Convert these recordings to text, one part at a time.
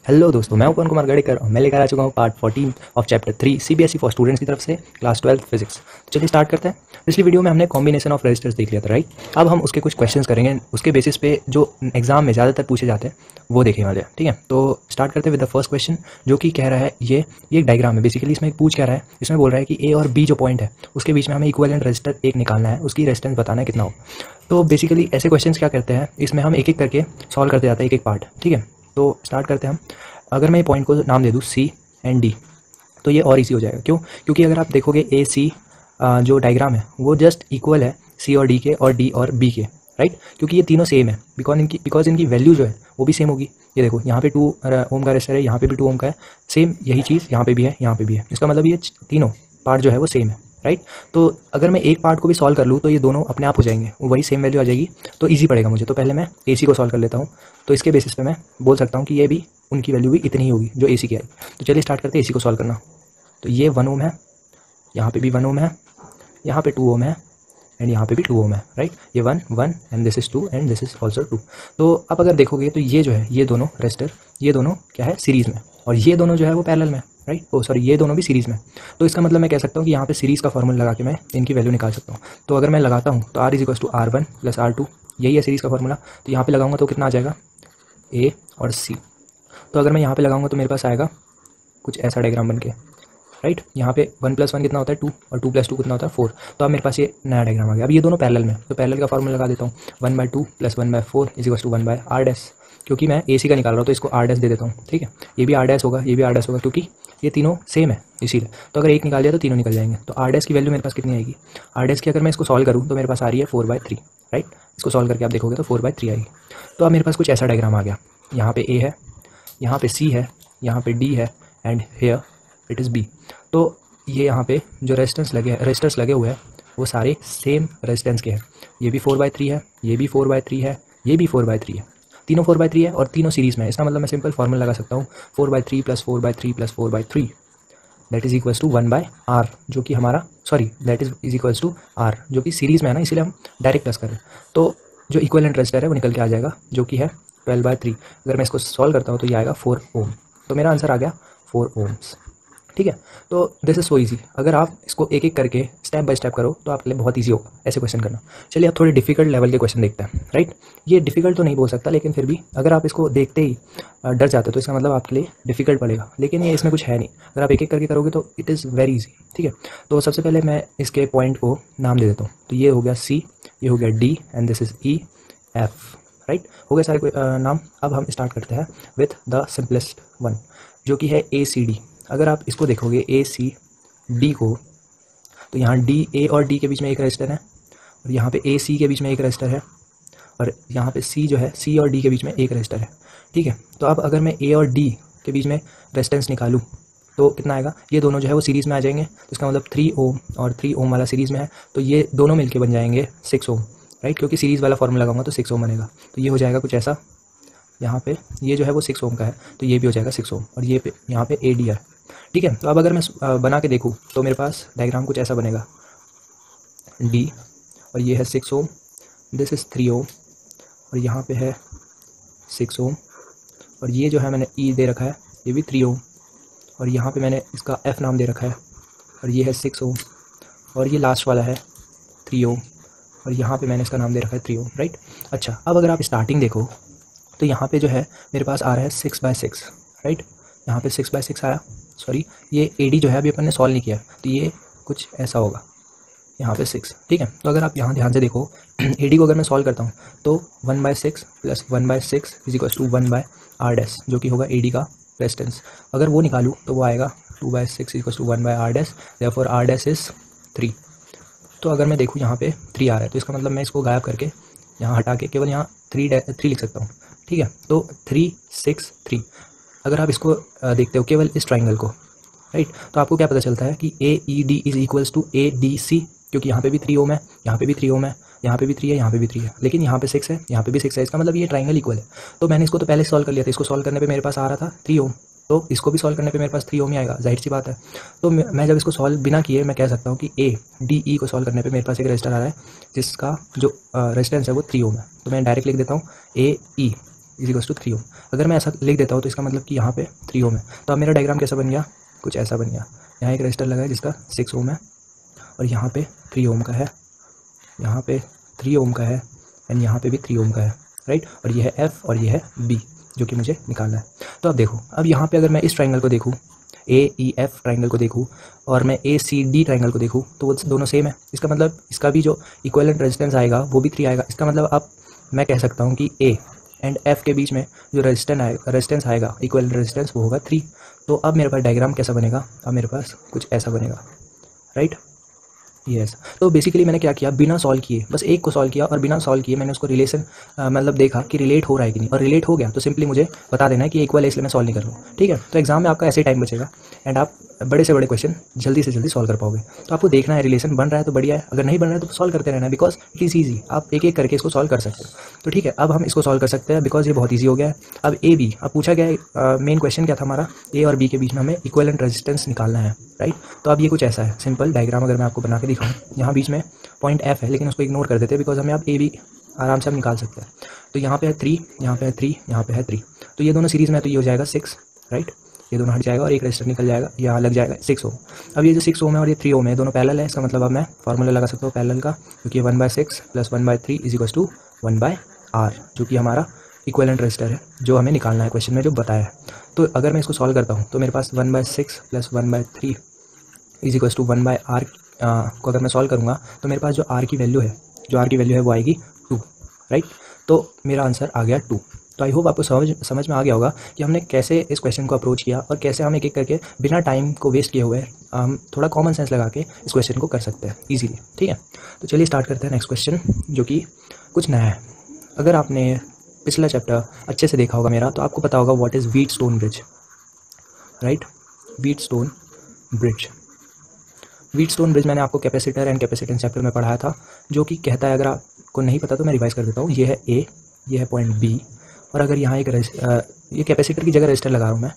Hello दोस्तों, मैं उपवन कुमार गड़ेकर और मैं लेकर आ चुका हूँ part 14 of chapter 3 CBSE for students की तरफ से क्लास 12 फिजिक्स। तो चलिए स्टार्ट करते हैं। पिछली वीडियो में हमने कॉम्बिनेशन ऑफ रजिस्टर्स देख लिया था, राइट। अब हम उसके कुछ क्वेश्चंस करेंगे, उसके बेसिस पे जो एग्जाम में ज़्यादातर पूछे जाते हैं वो देखें वाले हैं, ठीक है। तो स्टार्ट करते हैं विद द फर्स्ट क्वेश्चन, जो कि कह रहा है ये एक डायग्राम है। बेसिकली इसमें पूछ क्या रहा है, इसमें बोल रहा है कि ए और बी जो पॉइंट है उसके बीच में हमें इक्विवेलेंट रजिस्टर एक निकालना है, उसकी रेजिस्टेंस बताना है कितना हो। तो बेसिकली ऐसे क्वेश्चंस क्या करते हैं, इसमें हम एक एक करके सॉल्व करते जाते हैं एक एक पार्ट, ठीक है। तो स्टार्ट करते हैं हम। अगर मैं पॉइंट को नाम दे दूँ सी एंड डी, तो ये और इजी हो जाएगा। क्यों? क्योंकि अगर आप देखोगे ए सी जो डायग्राम है वो जस्ट इक्वल है सी और डी के और डी और बी के, राइट। क्योंकि ये तीनों सेम है, बिकॉज इनकी वैल्यू जो है वो भी सेम होगी। ये देखो यहाँ पे 2 ओम का रेजिस्टर है, यहाँ पे भी 2 ओम का है, सेम यही चीज़ यहाँ पे भी है, यहाँ पे भी है। इसका मतलब ये तीनों पार्ट जो है वो सेम है, राइट। तो अगर मैं एक पार्ट को भी सॉल्व कर लूँ तो ये दोनों अपने आप हो जाएंगे, वही सेम वैल्यू आ जाएगी, तो ईजी पड़ेगा मुझे। तो पहले मैं ए सी को सॉल्व कर लेता हूँ। तो इसके बेसिस पे मैं बोल सकता हूँ कि ये भी उनकी वैल्यू भी इतनी ही होगी जो ए सी की आई। तो चलिए स्टार्ट करते हैं ए सी को सॉल्व करना। तो ये 1 ओम है, यहाँ पे भी 1 ओम है, यहाँ पे 2 ओम है एंड यहाँ पे भी 2 ओम है, राइट। ये 1 1 and this is 2 and this is also 2। तो अब अगर देखोगे तो ये जो है ये दोनों रेजिस्टर, ये दोनों क्या है सीरीज़ में, और ये दोनों जो है वो पैरेलल में, राइट। ओ सॉरी, ये दोनों भी सीरीज़ में। तो इसका मतलब मैं कह सकता हूँ कि यहाँ पे सीरीज़ का फॉर्मूला लगा के मैं इनकी वैल्यू निकाल सकता हूँ। तो अगर मैं लगाता हूँ तो R is to R1 plus R2, यही है सीरीज़ का फॉर्मूला। तो यहाँ पे लगाऊंगा तो कितना आ जाएगा, ए और सी। तो अगर मैं यहाँ पे लगाऊंगा तो मेरे पास आएगा कुछ ऐसा डायग्राम बन के, राइट। यहाँ पे 1 + 1 कितना होता है 2, और 2 + 2 कितना होता है 4। तो अब मेरे पास ये नया डायग्राम आ गया। अब ये दोनों पैरेलल में, तो पैरेलल का फॉर्मूला लगा देता हूँ, 1/2 + 1/4 = 1/r डैश। क्योंकि मैं ए सी का निकाल रहा हूँ तो इसको आर डैश दे देता हूँ, ठीक है। ये भी आर डैश होगा, ये भी आर डैश होगा, क्योंकि ये तीनों सेम है इसीलिए। तो अगर एक निकाल दिया तो तीनों निकल जाएंगे। तो आर डैश की वैल्यू मेरे पास कितनी आएगी, आर डैश की अगर मैं इसको सॉल्व करूँ तो मेरे पास आ रही है 4/3, राइट। इसको सॉल्व करके आप देखोगे तो 4/3 आएगी। तो अब मेरे पास कुछ ऐसा डायग्राम आ गया, यहाँ पे ए है, यहाँ पे सी है, यहाँ पे डी है and here it is B. तो ये यहाँ पे जो रेजिस्टेंस लगे हुए हैं वो सारे सेम रेजिस्टेंस के हैं। ये भी 4/3 है, ये भी 4/3 है, ये भी 4/3 है, तीनों 4/3 है और तीनों सीरीज़ में है। इसका मतलब मैं सिंपल फॉर्मूला लगा सकता हूँ, 4/3 + 4/3 + 4/3 that is equals to 1/r, जो कि हमारा that is equals to r, जो कि सीरीज़ में है ना, इसीलिए हम डायरेक्ट प्लस कर रहे हैं। तो जो इक्विवेलेंट रेजिस्टर है वो निकल के आ जाएगा, जो कि है 12/3। अगर मैं इसको सॉल्व करता हूँ तो ये आएगा 4 ओम। तो मेरा आंसर आ गया 4 ओम्स, ठीक है। तो दिस इज सो ईजी। अगर आप इसको एक एक करके स्टेप बाय स्टेप करो तो आपके लिए बहुत ईजी होगा ऐसे क्वेश्चन करना। चलिए अब थोड़े डिफिकल्ट लेवल के क्वेश्चन देखते हैं, राइट। ये डिफिकल्ट तो नहीं बोल सकता, लेकिन फिर भी अगर आप इसको देखते ही डर जाते हो तो इसका मतलब आपके लिए डिफिकल्ट पड़ेगा, लेकिन ये इसमें कुछ है नहीं। अगर आप एक एक करके करोगे तो इट इज़ वेरी ईजी, ठीक है। तो सबसे पहले मैं इसके पॉइंट को नाम दे देता हूँ। तो ये हो गया सी, ये हो गया D and this is E F, right. हो गए सारे नाम। अब हम स्टार्ट करते हैं विथ द सिंपलेस्ट वन, जो कि है ए सी डी। अगर आप इसको देखोगे ए सी डी को, तो यहाँ डी ए और डी के बीच में एक रजिस्टर है, और यहाँ पे ए सी के बीच में एक रजिस्टर है, और यहाँ पे सी जो है सी और डी के बीच में एक रजिस्टर है, ठीक है। तो अब अगर मैं ए और डी के बीच में रेजिस्टेंस निकालूँ तो कितना आएगा, ये दोनों जो है वो सीरीज़ में आ जाएंगे। तो इसका मतलब 3 ओम और 3 ओम वाला सीरीज़ में है, तो ये दोनों मिलके बन जाएंगे 6 ओम, राइट। क्योंकि सीरीज़ वाला फॉर्मूला लगाऊंगा तो 6 ओम बनेगा। तो ये हो जाएगा कुछ ऐसा, यहाँ पे ये जो है वो 6 ओम का है, तो ये भी हो जाएगा 6 ओम, और ये पे यहाँ पे ए डी है, ठीक है। तो अब अगर मैं बना के देखूँ तो मेरे पास डायग्राम कुछ ऐसा बनेगा, डी और ये है 6 ओम, दिस इज़ 3 ओम, और यहाँ पे है 6 ओम, और ये जो है मैंने ई दे रखा है ये भी 3 ओम, और यहाँ पे मैंने इसका एफ नाम दे रखा है, और ये है 6 ओम, और ये लास्ट वाला है 3 ओम, और यहाँ पे मैंने इसका नाम दे रखा है 3 ओम, राइट। अच्छा, अब अगर आप स्टार्टिंग देखो तो यहाँ पे जो है मेरे पास आ रहा है 6/6, राइट। यहाँ पे 6/6 आया, सॉरी ये ए डी जो है अभी अपन ने सॉल्व नहीं किया, तो ये कुछ ऐसा होगा, यहाँ पे 6, ठीक है। तो अगर आप यहाँ ध्यान से देखो ए डी को अगर मैं सॉल्व करता हूँ तो 1/6 + 1/6 = 1/r डैश, जो कि होगा ए डी का रेजिस्टेंस। अगर वो निकालूँ तो वो आएगा 2/6 = 1/r dash, therefore r dash is 3। तो अगर मैं देखूँ यहाँ पे 3 आ रहा है, तो इसका मतलब मैं इसको गायब करके यहाँ हटा के केवल यहाँ 3 लिख सकता हूँ, ठीक है। तो 3 6 3। अगर आप इसको देखते हो केवल इस ट्राइंगल को, राइट, तो आपको क्या पता चलता है कि A E D is equals to A D C, क्योंकि यहाँ पे भी 3 ओम है, यहाँ पे भी 3 ओम है, यहाँ पे भी 3 है, यहाँ पे भी 3 है, लेकिन यहाँ पे 6 है, यहाँ पे भी 6 है। इसका मतलब ये ट्राइंगल इक्वल है। तो मैंने इसको तो पहले सॉल्व कर लिया था, इसको सॉल्व करने पे मेरे पास आ रहा था 3 ओम, तो इसको भी सॉल्व करने पे मेरे पास 3 ओम ही आएगा, जाहिर सी बात है। तो मैं जब इसको सॉल्व बिना किए मैं कह सकता हूँ कि ए डी ई को सॉल्व करने पे मेरे पास एक रजिस्टर आ रहा है जिसका जो रेजिस्टेंस है वो 3 ओम है। तो मैं डायरेक्ट लिख देता हूँ ए ई इज इक्वल्स टू 3 ओम। अगर मैं ऐसा लिख देता हूँ तो इसका मतलब कि यहाँ पे 3 ओम है। तो अब मेरा डायग्राम कैसा बन गया, कुछ ऐसा बन गया। यहाँ एक रजिस्टर लगा है जिसका 6 ओम है और यहाँ पे 3 ओम का है, यहाँ पे 3 ओम का है एंड यहाँ पे भी 3 ओम का है, राइट। और ये है एफ और ये है बी जो कि मुझे निकालना है। तो अब देखो, अब यहाँ पे अगर मैं इस ट्राइंगल को देखूँ, AEF ट्राइंगल को देखूँ और मैं ACD ट्राइंगल को देखूँ तो वो दोनों सेम है। इसका मतलब इसका भी जो इक्विवेलेंट रेजिस्टेंस आएगा वो भी 3 आएगा। इसका मतलब अब मैं कह सकता हूँ कि A एंड F के बीच में जो रेजिस्टेंस आएगा इक्विवेलेंट रेजिस्टेंस वो होगा 3। तो अब मेरे पास डायग्राम कैसा बनेगा, अब मेरे पास कुछ ऐसा बनेगा, राइट। यस तो बेसिकली मैंने क्या किया, बिना सॉल्व किए, बस एक को सॉल्व किया और बिना सॉल्व किए मैंने उसको रिलेशन मतलब देखा कि रिलेट हो रहा है कि नहीं, और रिलेट हो गया तो सिंपली मुझे बता देना है कि इक्वल है इसलिए मैं सॉल्व नहीं कर रहा हूँ, ठीक है। तो एग्जाम में आपका ऐसे टाइम बचेगा एंड आप बड़े से बड़े क्वेश्चन जल्दी से जल्दी सॉल्व कर पाओगे। तो आपको देखना है रिलेशन बन रहा है तो बढ़िया है, अगर नहीं बन रहा है तो सॉल्व करते रहना है, बिकॉज इट इज़ ईजी, आप एक एक करके इसको सॉल्व कर सकते हो। तो ठीक है, अब हम इसको सॉल्व कर सकते हैं बिकॉज ये बहुत ईजी हो गया है। अब ए बी, अब पूछा गया है, मेन क्वेश्चन क्या था हमारा, ए और बी के बीच में हमें इक्विवेलेंट रेजिस्टेंस निकालना है, राइट। तो अब ये कुछ ऐसा है, सिंपल डायग्राम अगर मैं आपको बना के दिखाऊँ, यहाँ बीच में पॉइंट एफ है लेकिन उसको इग्नोर कर देते हैं बिकॉज हमें अब ए बी आराम से हम निकाल सकते हैं। तो यहाँ पे है 3, यहाँ पे है 3, यहाँ पे है 3, तो ये दोनों सीरीज़ में तो ये हो जाएगा 6, राइट। ये दोनों हट जाएगा और एक रजिस्टर निकल जाएगा, यहाँ लग जाएगा 6 ओम। अब ये जो 6 ओम है और ये 3 ओम है दोनों पैरेलल है, इसका मतलब अब मैं फार्मूला लगा सकता हूँ पैरेलल का, क्योंकि 1/6 + 1/3 इज इक्वल्स टू 1/r, जो कि हमारा इक्विवेलेंट रजिस्टर है जो हमें निकालना है क्वेश्चन में जो बताया है। तो अगर मैं इसको सॉल्व करता हूँ तो मेरे पास 1/6 + 1/3 इज इक्वल्स टू 1/r को अगर मैं सॉल्व करूँगा तो मेरे पास जो r की वैल्यू है वो आएगी 2, राइट। तो मेरा आंसर आ गया 2। तो आई होप आपको समझ में आ गया होगा कि हमने कैसे इस क्वेश्चन को अप्रोच किया और कैसे हम एक एक करके बिना टाइम को वेस्ट किए हुए हम थोड़ा कॉमन सेंस लगा के इस क्वेश्चन को कर सकते हैं ईजिली, ठीक है। तो चलिए स्टार्ट करते हैं नेक्स्ट क्वेश्चन जो कि कुछ नया है। अगर आपने पिछला चैप्टर अच्छे से देखा होगा मेरा तो आपको पता होगा what is Wheatstone bridge, right. Wheatstone bridge मैंने आपको कैपेसिटर एंड कैपेसिटेंस चैप्टर में पढ़ाया था, जो कि कहता है, अगर आपको नहीं पता तो मैं रिवाइज कर देता हूँ, ये है ए, ये है पॉइंट बी, और अगर यहाँ एक ये कैपेसिटर की जगह रजिस्टर लगा रहा हूँ मैं,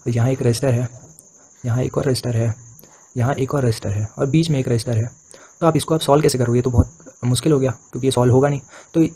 तो यहाँ एक रजिस्टर है, यहाँ एक और रजिस्टर है, यहाँ एक और रजिस्टर है और बीच में एक रजिस्टर है। तो आप इसको सॉल्व कैसे करोगे, तो बहुत मुश्किल हो गया क्योंकि ये सॉल्व होगा नहीं। तो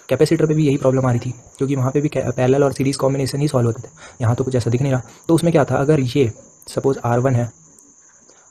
कैपेसिटर पे भी यही प्रॉब्लम आ रही थी क्योंकि वहाँ पे भी पैरेलल और सीरीज़ कॉम्बिनेशन ही सॉल्व होते थे, यहाँ तो कुछ ऐसा दिख नहीं रहा। तो उसमें क्या था, अगर ये सपोज R1 है,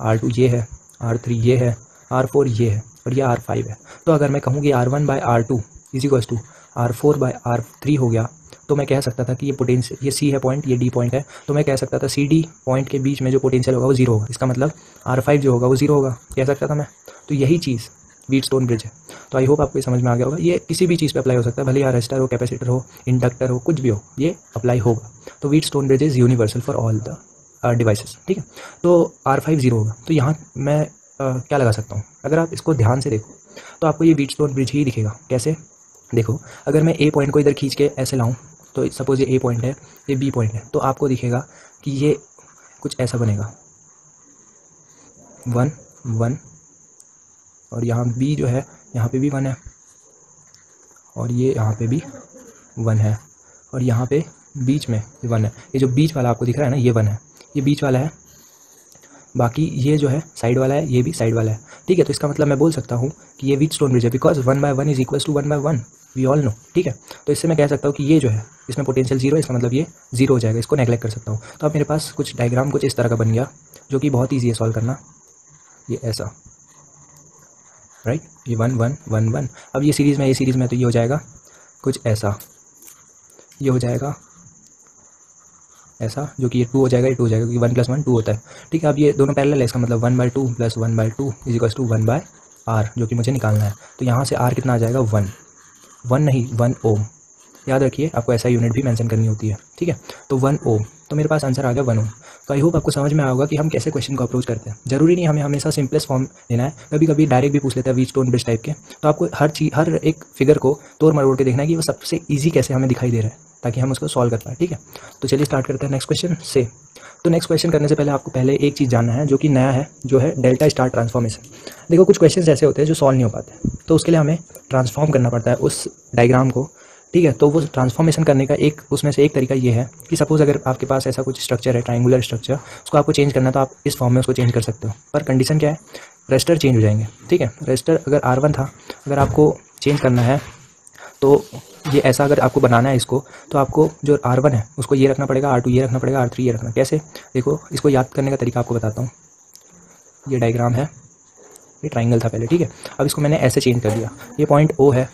R2 ये है, R3 ये है, R4 ये है और ये R5 है, तो अगर मैं कहूँ कि R1/R2 is equals to R4/R3 हो गया, तो मैं कह सकता था कि ये पोटेंशियल, ये C है पॉइंट, ये D पॉइंट है, तो मैं कह सकता था CD पॉइंट के बीच में जो पोटेंशियल होगा वो 0 होगा, इसका मतलब R5 जो होगा वो 0 होगा, कह सकता था मैं। तो यही चीज़ व्हीटस्टोन ब्रिज है। तो आई होप आपको ये समझ में आ गया होगा। ये किसी भी चीज़ पे अप्लाई हो सकता है, भले ही रजिस्टर हो, कैपेसिटर हो, इंडक्टर हो, कुछ भी हो, ये अप्लाई होगा। तो Wheatstone bridge is universal for all the devices, ठीक है। तो R5 0 होगा, तो यहाँ मैं क्या लगा सकता हूँ, अगर आप इसको ध्यान से देखो तो आपको ये व्हीटस्टोन ब्रिज ही दिखेगा। कैसे देखो, अगर मैं ए पॉइंट को इधर खींच के ऐसे लाऊं, तो सपोज ये ए पॉइंट है, ये बी पॉइंट है, तो आपको दिखेगा कि ये कुछ ऐसा बनेगा 1 1, और यहाँ बी जो है यहाँ पे भी 1 है, और ये यहाँ पे भी 1 है, और यहाँ पे बीच में 1 है। ये जो बीच वाला आपको दिख रहा है ना, ये 1 है, ये बीच वाला है, बाकी ये जो है साइड वाला है, ये भी साइड वाला है, ठीक है। तो इसका मतलब मैं बोल सकता हूँ कि ये व्हीटस्टोन ब्रिज है, because 1/1 is equals to 1/1, we all know, ठीक है। तो इससे मैं कह सकता हूँ कि ये जो है इसमें पोटेंशियल 0 है, इसका मतलब ये 0 हो जाएगा, इसको नेगलेक्ट कर सकता हूँ। तो अब मेरे पास कुछ डायग्राम कुछ इस तरह का बन गया जो कि बहुत ईजी है सॉल्व करना, ये ऐसा, राइट। ये 1 1 1 1, अब ये सीरीज़ में तो ये हो जाएगा कुछ ऐसा, ये हो जाएगा ऐसा, जो कि ये 2 हो जाएगा, ये 2 हो जाएगा, क्योंकि 1 + 1 2 होता है, ठीक है। अब ये दोनों पैरेलल है, इसका मतलब 1/2 + 1/2 इज इक्वल्स टू 1/r, जो कि मुझे निकालना है। तो यहाँ से r कितना आ जाएगा, 1 नहीं 1 ओम, याद रखिए आपको ऐसा यूनिट भी मेंशन करनी होती है, ठीक है। तो 1 ओम, तो मेरे पास आंसर आ गया 1 ओम। तो आई होप आपको समझ में आया होगा कि हम कैसे क्वेश्चन को अप्रोच करते हैं। जरूरी नहीं हमें हमेशा सिंपलेस्ट फॉर्म लेना है, कभी कभी डायरेक्ट भी पूछ लेता है व्हीटस्टोन ब्रिज टाइप के। तो आपको हर एक फिगर को तोड़ मरोड़ के देखना है कि वो सबसे ईजी कैसे हमें दिखाई दे रहा है, ताकि हम उसको सॉल्व कर पाएँ, ठीक है। तो चलिए स्टार्ट करते हैं नेक्स्ट क्वेश्चन से। तो नेक्स्ट क्वेश्चन करने से पहले आपको पहले एक चीज़ जानना है जो कि नया है, जो है डेल्टा स्टार ट्रांसफॉर्मेशन। देखो, कुछ क्वेश्चंस ऐसे होते हैं जो सॉल्व नहीं हो पाते, तो उसके लिए हमें ट्रांसफॉर्म करना पड़ता है उस डायग्राम को, ठीक है। तो वो ट्रांसफॉर्मेशन करने का उसमें से एक तरीका ये है कि सपोज अगर आपके पास ऐसा कुछ स्ट्रक्चर है, ट्राइंगुलर स्ट्रक्चर, उसको आपको चेंज करना है तो आप इस फॉर्म में उसको चेंज कर सकते हो, पर कंडीशन क्या है, रजिस्टर चेंज हो जाएंगे, ठीक है। रजिस्टर अगर R1 था, अगर आपको चेंज करना है तो ये ऐसा अगर आपको बनाना है इसको, तो आपको जो R1 है उसको ये रखना पड़ेगा, R2 ये रखना पड़ेगा, R3 ये रखना। कैसे? देखो, इसको याद करने का तरीका आपको बताता हूँ। ये डायग्राम है, ये ट्राइंगल था पहले, ठीक है। अब इसको मैंने ऐसे चेंज कर दिया, ये पॉइंट O है,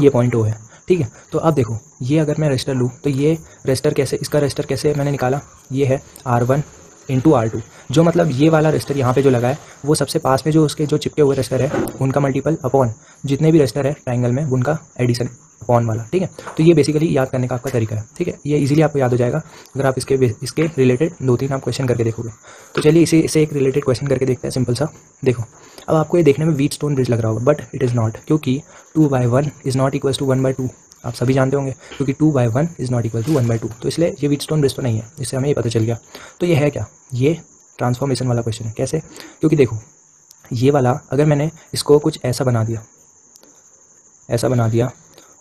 ये पॉइंट O है, ठीक है। तो अब देखो, ये अगर मैं रजिस्टर लूँ तो ये रजिस्टर कैसे, इसका रजिस्टर कैसे मैंने निकाला, ये है R1 इंटू R2, जो मतलब ये वाला रजिस्टर यहाँ पे जो लगा है वो सबसे पास में जो उसके जो चिपके हुए रजिस्टर है उनका मल्टीपल अपॉन जितने भी रजिस्टर है ट्राइंगल में उनका एडिशन अपॉन वाला, ठीक है। तो ये बेसिकली याद करने का आपका तरीका है, ठीक है। ये इजीली आपको याद हो जाएगा अगर आप इसके रिलेटेड 2-3 आप क्वेश्चन करके देखोगे। तो चलिए इसे एक रिलेटेड क्वेश्चन करके देखते हैं, सिंपल सा। देखो, अब आपको ये देखने में व्हीटस्टोन ब्रिज लग रहा होगा, बट इट इज़ नॉट, क्योंकि 2/1 इज़ नॉट इक्वल्स टू 1/2। आप सभी जानते होंगे, क्योंकि 2/1 इज़ नॉट इक्वल टू 1/2, तो इसलिए ये व्हीटस्टोन ब्रिज तो नहीं है। इससे हमें ये पता चल गया। तो ये है क्या? ये ट्रांसफॉर्मेशन वाला क्वेश्चन है। कैसे? क्योंकि देखो, ये वाला अगर मैंने इसको कुछ ऐसा बना दिया, ऐसा बना दिया,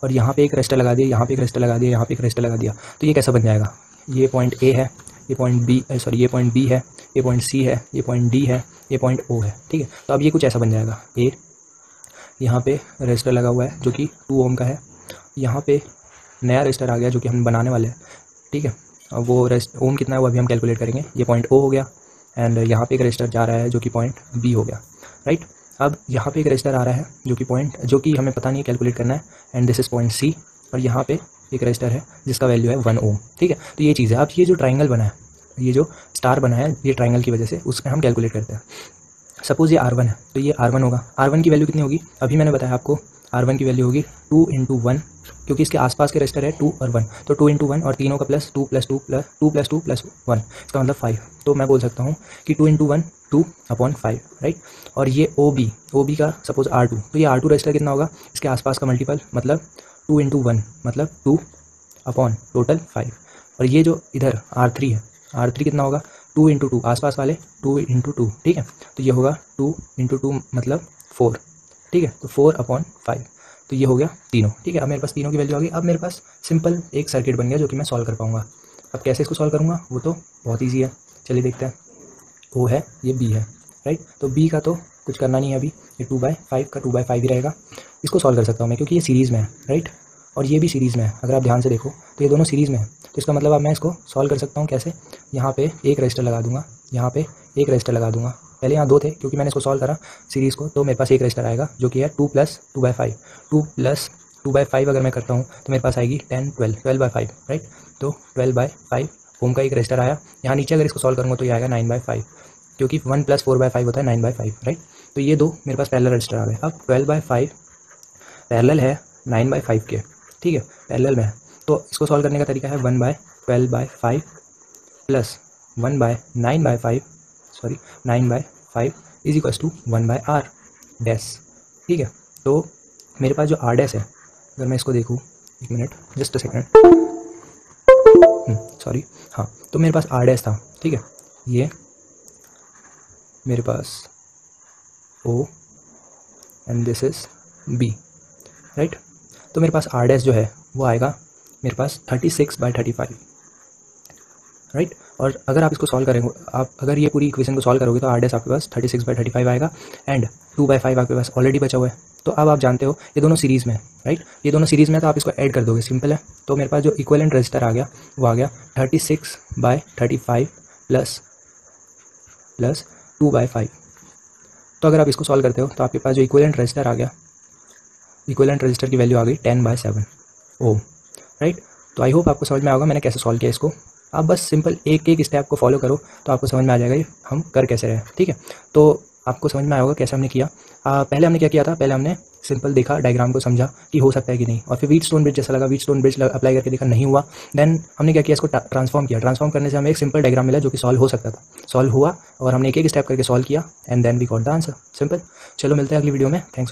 और यहाँ पे एक रजिस्टर लगा दिया, यहाँ पे एक रजिस्टर लगा दिया, यहाँ पे एक रजिस्टर लगा दिया, तो ये कैसा बन जाएगा? ये पॉइंट A है, ये पॉइंट B, सॉरी ये पॉइंट B है, ये पॉइंट C है, ये पॉइंट D है, ये पॉइंट O है, ठीक है। तो अब ये कुछ ऐसा बन जाएगा, A यहाँ पे रजिस्टर लगा हुआ है जो कि 2 ओम का है, यहाँ पे नया रजिस्टर आ गया जो कि हम बनाने वाले हैं, ठीक है। अब वो ओम कितना है वो अभी हम कैलकुलेट करेंगे। ये पॉइंट O हो गया, एंड यहाँ पे एक रजिस्टर जा रहा है जो कि पॉइंट B हो गया, राइट। अब यहाँ पे एक रजिस्टर आ रहा है जो कि हमें पता नहीं कैलकुलेट करना है, and this is point C, और यहाँ पे एक रजिस्टर है जिसका वैल्यू है 1 ओम, ठीक है। तो ये चीज़ है। अब ये जो ट्राइंगल बना है, ये जो स्टार बना है, ये ट्राइंगल की वजह से उसका हम कैलकुलेट करते हैं। सपोज़ ये R1 है, तो ये R1 होगा। R1 की वैल्यू कितनी होगी? अभी मैंने बताया आपको, R1 की वैल्यू होगी 2 × 1, क्योंकि इसके आसपास के रजिस्टर है 2 और 1, तो 2 × 1 और तीनों का प्लस 2 + 2 + 2 + 2 + 1, इसका मतलब 5। तो मैं बोल सकता हूँ कि 2 × 1 2/5, राइट। और ये OB का सपोज R2, तो ये R2 रजिस्टर कितना होगा? इसके आसपास का मल्टीपल, मतलब 2 × 1 मतलब 2/टोटल 5। और ये जो इधर R3 है, R3 कितना होगा? 2 × 2, आसपास वाले 2 × 2, ठीक है। तो ये होगा 2 × 2 मतलब 4, ठीक है। तो 4/5, तो ये हो गया तीनों, ठीक है। अब मेरे पास तीनों की वैल्यू आ गई। अब मेरे पास सिंपल एक सर्किट बन गया जो कि मैं सॉल्व कर पाऊंगा। अब कैसे इसको सॉल्व करूंगा वो तो बहुत ईजी है, चलिए देखते हैं। O है, ये B है, राइट। तो B का तो कुछ करना नहीं है अभी, ये 2/5 का 2/5 ही रहेगा। इसको सॉल्व कर सकता हूँ मैं क्योंकि ये सीरीज़ में है, राइट, और ये भी सीरीज़ में है। अगर आप ध्यान से देखो तो ये दोनों सीरीज़ में है, तो इसका मतलब अब मैं इसको सॉल्व कर सकता हूँ कैसे? यहाँ पे एक रजिस्टर लगा दूंगा, यहाँ पे एक रजिस्टर लगा दूंगा। पहले यहाँ 2 थे, क्योंकि मैंने इसको सॉल्व करा सीरीज़ को, तो मेरे पास एक रजिस्टर आएगा जो कि है 2 + 2/5। 2 + 2/5 अगर मैं करता हूँ तो मेरे पास आएगी 10 12/5, राइट। तो 12/5 ओम का एक रजिस्टर आया। यहाँ नीचे अगर इसको सॉल्व करूँगा तो ये आएगा 9/5, क्योंकि 1 + 4/5 होता है 9/5, राइट। तो ये दो मेरे पास पैरेलल रजिस्टर आ गए। अब 12/5 पैरेलल है 9/5 के, ठीक है, पैरेलल में है। तो इसको सॉल्व करने का तरीका है 1/12/5 + 1/9/5, sorry 9/5 is equals to 1/r dash, ठीक है। तो मेरे पास जो r डैश है, अगर मैं इसको देखूँ, एक minute, just a second, sorry, हाँ, तो मेरे पास r डैश था, ठीक है। ये मेरे पास O and this is B, right. तो मेरे पास r डैश जो है वो आएगा मेरे पास 36/35, राइट। और अगर आप इसको सॉल्व करेंगे, आप अगर ये पूरी इक्वेशन को सॉल्व करोगे तो r डैश आपके पास 36/35 आएगा, एंड 2/5 आपके पास ऑलरेडी बचा हुआ है। तो अब आप जानते हो ये दोनों सीरीज़ में है, राइट, ये दोनों सीरीज़ में है, तो आप इसको ऐड कर दोगे, सिंपल है। तो मेरे पास जो इक्विवेलेंट रजिस्टर आ गया वो आ गया 36/35 प्लस 2/5। तो अगर आप इसको सॉल्व करते हो तो आपके पास जो इक्विवेलेंट रजिस्टर आ गया, इक्विवेलेंट रजिस्टर की वैल्यू आ गई 10/7 ओम, राइट। तो आई होप आपको समझ में आएगा मैंने कैसे सॉल्व किया इसको। आप बस सिंपल एक एक स्टेप को फॉलो करो तो आपको समझ में आ जाएगा ये हम कर कैसे रहे, ठीक है। तो आपको समझ में आया होगा कैसे हमने किया। पहले हमने क्या किया था, पहले हमने सिंपल देखा, डायग्राम को समझा कि हो सकता है कि नहीं, और फिर व्हीटस्टोन ब्रिज जैसा लगा, व्हीटस्टोन ब्रिज अप्लाई करके देखा, नहीं हुआ। देन हमने क्या किया, इसको ट्रांसफॉर्म किया। ट्रांसफॉर्म करने से हमें एक सिंपल डायग्राम मिला जो कि सॉल्व हो सकता था, सॉल्व हुआ, और हमने एक एक स्टेप करके सॉल्व किया, and then we got the answer, simple. चलो मिलते हैं अगली वीडियो में, थैंक्स।